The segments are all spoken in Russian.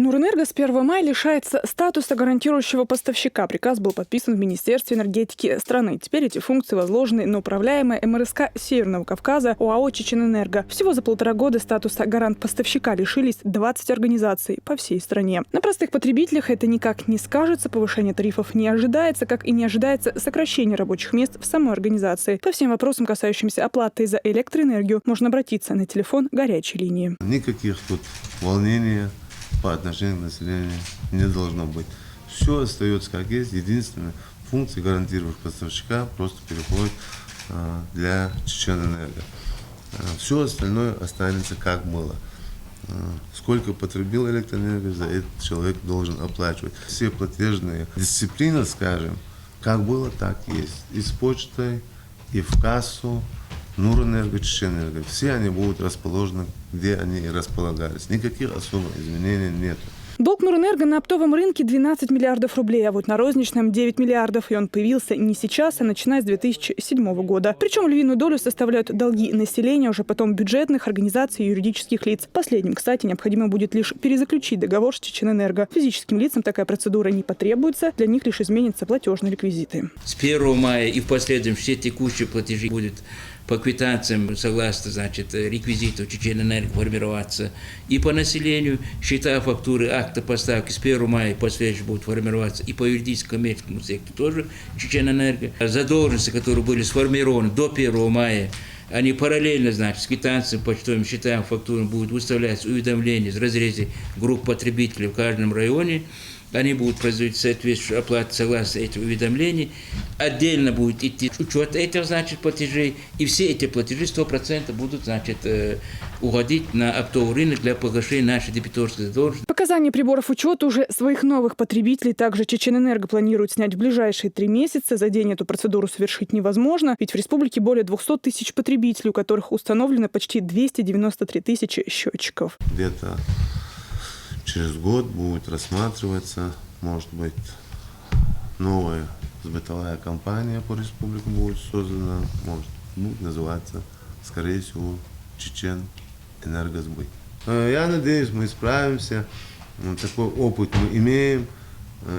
Нурэнерго с 1 мая лишается статуса гарантирующего поставщика. Приказ был подписан в Министерстве энергетики страны. Теперь эти функции возложены на управляемое МРСК Северного Кавказа ОАО «Чеченэнерго». Всего за 1,5 года статуса гарант-поставщика лишились 20 организаций по всей стране. На простых потребителях это никак не скажется, повышение тарифов не ожидается, как и не ожидается сокращение рабочих мест в самой организации. По всем вопросам, касающимся оплаты за электроэнергию, можно обратиться на телефон горячей линии. Никаких тут волнений по отношению к населению не должно быть. Все остается как есть. Единственная функция гарантирующего поставщика просто переходит для Чеченэнерго. Все остальное останется как было. Сколько потребил электроэнергию, за это человек должен оплачивать. Все платежные дисциплины, скажем, как было, так есть. И с почтой, и в кассу, Нурэнерго, Чеченэнерго. Все они будут расположены, где они и располагались. Никаких особых изменений нет. Долг Нурэнерго на оптовом рынке 12 миллиардов рублей, а вот на розничном 9 миллиардов. И он появился не сейчас, а начиная с 2007 года. Причем львиную долю составляют долги населения, уже потом бюджетных организаций и юридических лиц. Последним, кстати, необходимо будет лишь перезаключить договор с Чеченэнерго. Физическим лицам такая процедура не потребуется, для них лишь изменятся платежные реквизиты. С 1 мая и в последующем все текущие платежи будут по квитанциям, согласно, реквизитов Чеченэнерго формироваться и по населению. Счета, фактуры, акты поставки с 1 мая и последующие будут формироваться и по юридическому коммерческому сектору тоже Чеченэнерго. Задолженности, которые были сформированы до 1 мая, они параллельно, с квитанциями, почтовыми счетами, фактурами будут выставляться уведомления в разрезе групп потребителей в каждом районе. Они будут производить соответствующую оплату согласно этих уведомлений. Отдельно будет идти учет этих, платежей. И все эти платежи 100% будут, уходить на оптовый рынок для погашения нашей дебиторской задолженности. Показания приборов учета уже своих новых потребителей также Чеченэнерго планирует снять в ближайшие 3 месяца. За день эту процедуру совершить невозможно, ведь в республике более 200 тысяч потребителей, у которых установлено почти 293 тысячи счетчиков. Где-то через год будет рассматриваться, может быть, новая сбытовая компания по республике будет создана, может будет называться, скорее всего, Чеченэнергосбыт. Я надеюсь, мы справимся, такой опыт мы имеем,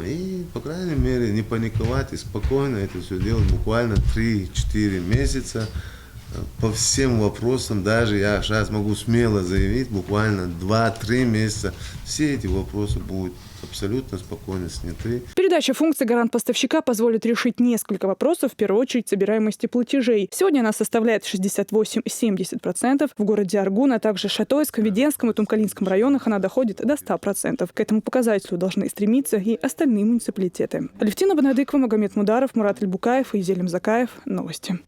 и, по крайней мере, не паниковать и спокойно это все делать буквально 3-4 месяца. По всем вопросам, даже я сейчас могу смело заявить, буквально 2-3 месяца, все эти вопросы будут абсолютно спокойно сняты. Передача функций гарант-поставщика позволит решить несколько вопросов, в первую очередь собираемости платежей. Сегодня она составляет 68-70%. В городе Аргун, а также Шатойском, Веденском и Тумкалинском районах она доходит до 100%. К этому показателю должны стремиться и остальные муниципалитеты. Алевтина Банадыкова, Магомед Мударов, Мурат Альбукаев и Зелим Закаев. Новости.